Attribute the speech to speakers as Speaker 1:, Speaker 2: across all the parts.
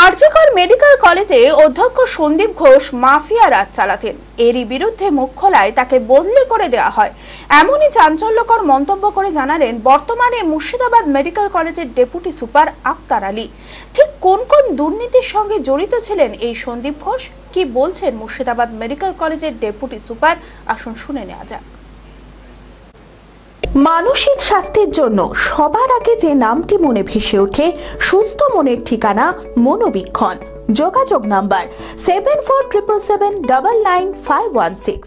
Speaker 1: RG Kar medical কলেজে অধ্যক্ষ Sandeep Ghosh mafia রাজ চালাতেন। এরই বিরুদ্ধে মুখ খোলায় তাকে বদলি করে দেওয়া হয়, এমনই চাঞ্চল্যকর মন্তব্য করে জানালেন বর্তমানে মুর্শিদাবাদ মেডিকেল কলেজের ডেপুটি সুপার আক্তার আলী। ঠিক কোন কোন দুর্নীতির সঙ্গে জড়িত ছিলেন এই সন্দীপ ঘোষ, কি বলছেন মুর্শিদাবাদ মেডিকেল কলেজের ডেপুটি সুপার, আসুন শুনে নেওয়া যাক। মানসিক স্বাস্থ্যের জন্য সবার আগে যে নামটি মনে ভেসে ওঠে, সুস্থ মনের ঠিকানা মনোবীক্ষণ। যোগাযোগ নাম্বার 7477799516।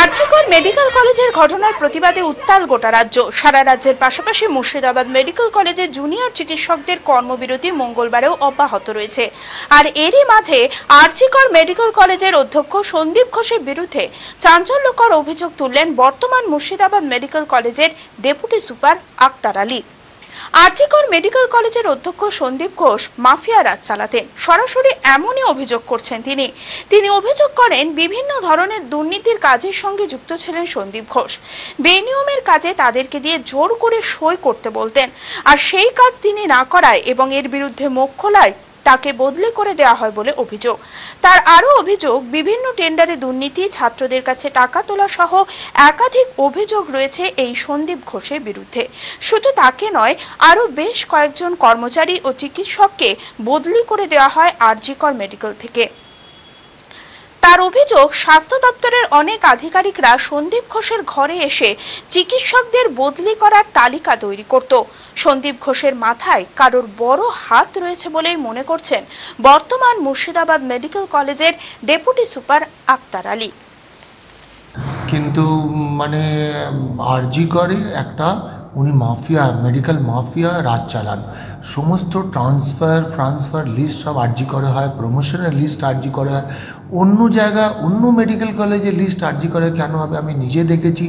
Speaker 1: আরজিকর মেডিকেল কলেজের ঘটনার প্রতিবাদে উত্তাল গোটা রাজ্য। সারা রাজ্যের পাশাপাশি মুর্শিদাবাদ মেডিকেল কলেজের জুনিয়র চিকিৎসকদের কর্মবিরতি মঙ্গলবারেও অব্যাহত রয়েছে। আর এরই মাঝে আরজিকর মেডিকেল কলেজের অধ্যক্ষ সন্দীপ ঘোষের বিরুদ্ধে চাঞ্চল্যকর অভিযোগ তুললেন বর্তমান মুর্শিদাবাদ মেডিকেল কলেজের deputy super Akhtar Ali. RG Kar medical কলেজের অধ্যক্ষ সন্দীপ ঘোষ মাফিয়া রাজ চালাতেন, সরাসরি এমনই অভিযোগ করছেন তিনি অভিযোগ করেন বিভিন্ন ধরনের দুর্নীতির কাজের সঙ্গে যুক্ত ছিলেন সন্দীপ ঘোষ। বেনিয়মের কাজে তাদেরকে দিয়ে জোর করে সই করতে বলতেন, আর সেই কাজ তিনি না করায় এবং এর বিরুদ্ধে মুখ খোলায় তাকে বদলি করে দেওয়া হয় বলে অভিযোগ। তার আরও অভিযোগ, বিভিন্ন টেন্ডারে দুর্নীতি, ছাত্রদের কাছে টাকা তোলা সহ একাধিক অভিযোগ রয়েছে এই সন্দীপ ঘোষের বিরুদ্ধে। শুধু তাকে নয়, আরও বেশ কয়েকজন কর্মচারী ও চিকিৎসককে বদলি করে দেওয়া হয় আরজিকর মেডিকেল থেকে। তার অভিযোগ, স্বাস্থ্য দপ্তরের অনেক আধিকারিকরা সন্দীপ ঘোষের ঘরে এসে চিকিৎসকদের বদলি করার তালিকা তৈরি করত। সন্দীপ ঘোষের মাথায় কারোর বড় হাত রয়েছে বলেই মনে করছেন বর্তমান মুর্শিদাবাদ মেডিকেল কলেজের ডেপুটি সুপার আক্তার আলী।
Speaker 2: কিন্তু মানে আরজিকরে একটা উনি মাফিয়া, মেডিকেল মাফিয়া রাজ চালান। সমস্ত ট্রান্সফার লিস্ট সব আরজিকরে হয়, প্রমোশনের লিস্ট আরজিকরে হয়, অন্য জায়গায় অন্য মেডিকেল কলেজের লিস্ট আরজিকরে কেন হবে? আমি নিজে দেখেছি,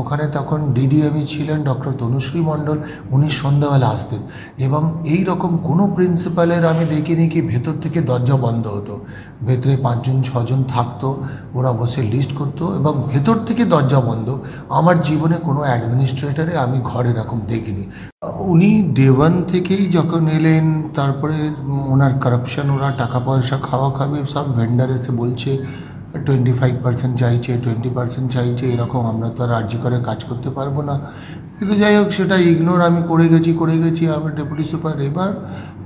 Speaker 2: ওখানে তখন ডিডিএমই ছিলেন ডক্টর তনুশ্রী মণ্ডল, উনি সন্ধ্যাবেলা আসতেন এবং এই রকম কোনো প্রিন্সিপালের আমি দেখিনি কি ভেতর থেকে দরজা বন্ধ হতো, ভেতরে 5জন 6জন থাকতো, ওরা বসে লিস্ট করতো এবং ভেতর থেকে দরজা বন্ধ। আমার জীবনে কোনো অ্যাডমিনিস্ট্রেটরে আমি ঘর এরকম দেখিনি। উনি ডে 1 থেকেই যখন এলেন, তারপরে ওনার কারাপশন, ওরা টাকা পয়সা খাওয়া খাবে, সব ভেন্ডার এসে বলছে 25% চাইছে, 20% চাইছে, এরকম আমরা তো আর আরজিকরে কাজ করতে পারবো না। কিন্তু যাই হোক, সেটা ইগনোর আমি করে গেছি আমি ডেপুটি সুপার। এবার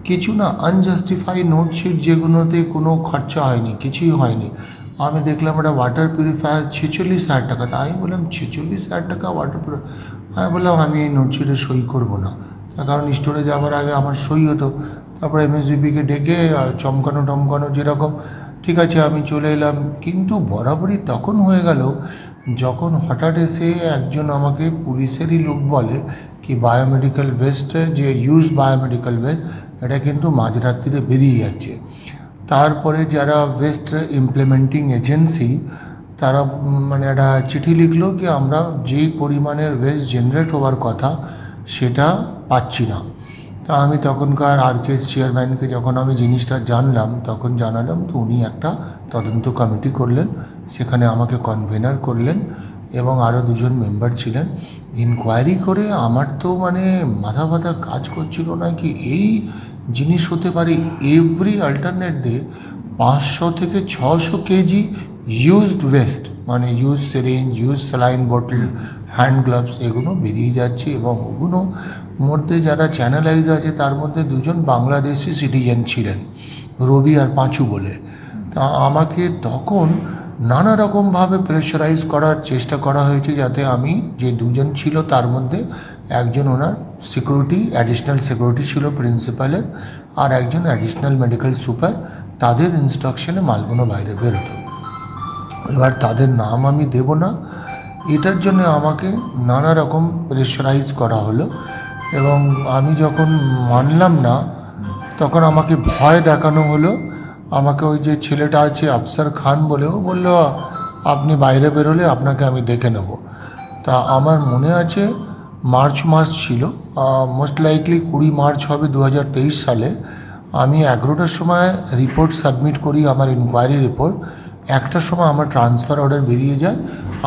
Speaker 2: কিছু না, আনজাস্টিফাই নোটশিট যেগুলোতে কোনো খরচা হয়নি, কিছুই হয়নি। আমি দেখলাম একটা ওয়াটার পিউরিফায়ার 46,000 টাকা। তা আমি বললাম 46,000 টাকা ওয়াটার পিউরিফায়ার? আমি বললাম আমি এই নোটশিটে সই করবো না, তার কারণ স্টোরে যাওয়ার আগে আমার সই হতো। তারপরে এমএসবিপিকে ডেকে চমকানো যেরকম, ঠিক আছে আমি চলে এলাম। কিন্তু বরাবরই তখন হয়ে গেল যখন হঠাৎ এসে একজন আমাকে পুলিশেরই লোক বলে কি বায়োমেডিক্যাল ওয়েস্ট, যে ইউজ বায়োমেডিক্যাল ওয়েস্ট, এটা কিন্তু মাঝরাত্রিরে বেরিয়ে যাচ্ছে। তারপরে যারা ওয়েস্ট ইমপ্লিমেন্টিং এজেন্সি, তারা মানে একটা চিঠি লিখলো কি আমরা যেই পরিমাণের ওয়েস্ট জেনারেট হওয়ার কথা সেটা পাচ্ছি না। তা আমি তখনকার আরকেএস চেয়ারম্যানকে যখন আমি জিনিসটা জানলাম, তখন জানালাম, তো উনি একটা তদন্ত কমিটি করলেন, সেখানে আমাকে কনভেনার করলেন এবং আরও 2জন মেম্বার ছিলেন। ইনকোয়ারি করে আমার তো মানে মাথা কাজ করছিল না কি এই জিনিস হতে পারে। এভরি অল্টারনেট ডে 500 থেকে 600 কেজি ইউজড ওয়েস্ট, মানে use syringe, use saline bottle, hand gloves, এগুলো বেরিয়ে যাচ্ছে এবং ওগুলো মধ্যে যারা চ্যানেলাইজ আছে তার মধ্যে 2জন বাংলাদেশি সিটিজেন ছিলেন, রবি আর পাঁচু বলে। তা আমাকে তখন নানা রকমভাবে প্রেশারাইজ করার চেষ্টা করা হয়েছে যাতে আমি, যে 2জন ছিল তার মধ্যে একজন ওনার সিকিউরিটি, অ্যাডিশনাল সিকিউরিটি ছিল প্রিন্সিপালের, আর একজন অ্যাডিশনাল মেডিকেল সুপার, তাদের ইনস্ট্রাকশনে মালগুলো বাইরে বেরোতো। এবার তাদের নাম আমি দেব না, এটার জন্য আমাকে নানা রকম প্রেশারাইজ করা হলো এবং আমি যখন মানলাম না তখন আমাকে ভয় দেখানো হলো। আমাকে ওই যে ছেলেটা আছে আফসার খান বলে, ও বললো আপনি বাইরে বেরোলে আপনাকে আমি দেখে নেব। তা আমার মনে আছে মার্চ মাস ছিল, মোস্ট লাইকলি 20 মার্চ হবে 2023 সালে। আমি 11টার সময় রিপোর্ট সাবমিট করি, আমার ইনকোয়ারি রিপোর্ট। 1টার সময় আমার ট্রান্সফার অর্ডার বেরিয়ে যায়,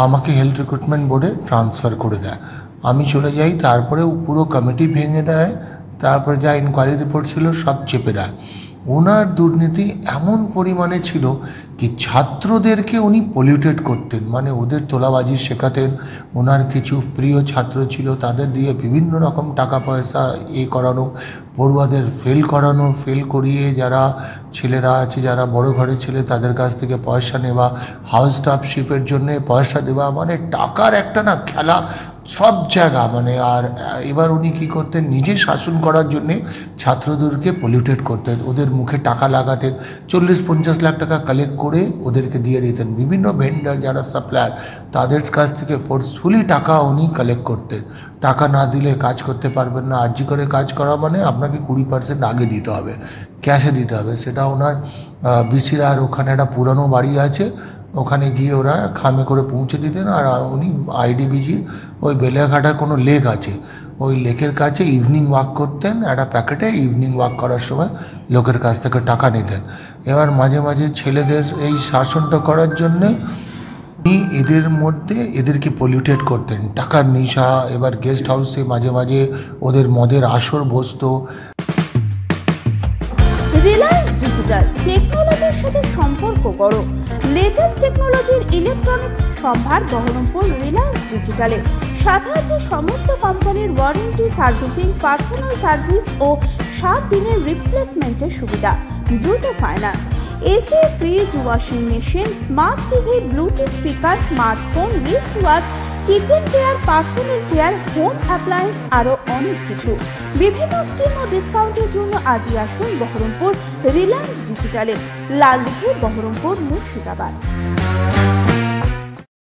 Speaker 2: আমাকে হেলথ রিক্রুটমেন্ট বোর্ডে ট্রান্সফার করে দেয়। আমি চলে যাই, তারপরে পুরো কমিটি ভেঙে দেয়, তারপরে যা ইনকোয়ারি রিপোর্ট ছিল সব চেপে দেয়। ওনার দুর্নীতি এমন পরিমাণে ছিল কি ছাত্রদেরকে উনি পলিউটেড করতেন, মানে ওদের তোলাবাজি শেখাতেন। ওনার কিছু প্রিয় ছাত্র ছিল, তাদের দিয়ে বিভিন্ন রকম টাকা পয়সা করানো, পড়ুয়াদের ফেল করানো, ফেল করিয়ে যারা ছেলেরা আছে, যারা বড় ঘরের ছেলে, তাদের কাছ থেকে পয়সা নেওয়া, হাউস স্টাফশিপের জন্যে পয়সা দেওয়া, মানে টাকার একটা না খেলা সব জায়গা। মানে আর এবার উনি কী করতেন, নিজে শাসন করার জন্যে ছাত্রদেরকে পলিউটেড করতেন, ওদের মুখে টাকা লাগাতেন, 40-50 লাখ টাকা কালেক্ট করে ওদেরকে দিয়ে দিতেন। বিভিন্ন ভেন্ডার যারা সাপ্লায়ার, তাদের কাছ থেকে ফোর্সফুলি টাকা উনি কালেক্ট করতেন। টাকা না দিলে কাজ করতে পারবেন না। আরজি করে কাজ করা মানে আপনাকে 20% আগে দিতে হবে, ক্যাশে দিতে হবে। সেটা ওনার বিসিরার ওখানে একটা পুরানো বাড়ি আছে, ওখানে গিয়ে ওরা খামে করে পৌঁছে দিতেন। আর উনি আইডিবিজির ওই বেলেঘাটার কোনো লেক আছে, ওই লেকের কাছে ইভিনিং ওয়াক করতেন, একটা প্যাকেটে ইভিনিং ওয়াক করার সময় লোকের কাছ থেকে টাকা নিতেন। এবার মাঝে মাঝে ছেলেদের এই শাসনটা করার জন্যে এদের মধ্যে এদেরকে পলিউটেড করতেন, টাকার নেশা। এবার গেস্ট হাউসে মাঝে মাঝে ওদের মদের আসর বসতো।
Speaker 1: রিলায়েন্স ডিজিটাল টেকনোলজির সাথে সম্পর্ক করো। লেটেস্ট টেকনোলজির ইলেকট্রনিক্স সম্ভার বহরমপুর রিলায়েন্স ডিজিটালে। সাথে আছে সমস্ত কোম্পানির ওয়ারেন্টি, সার্ভিসিং, পার্সোনাল সার্ভিস ও 7 দিনের রিপ্লেসমেন্টের সুবিধা, দ্রুত finance, AC, fridge, washing machine, smart TV, Bluetooth speaker, smartphone, wrist watch, kitchen care, personal care, home appliance, আরও অনেক কিছু। বিভিন্ন স্কিম ও ডিসকাউন্টের জন্য আজই আসুন বহরমপুর রিলায়েন্স ডিজিটালে, লালদিঘি, বহরমপুর, মুর্শিদাবাদ।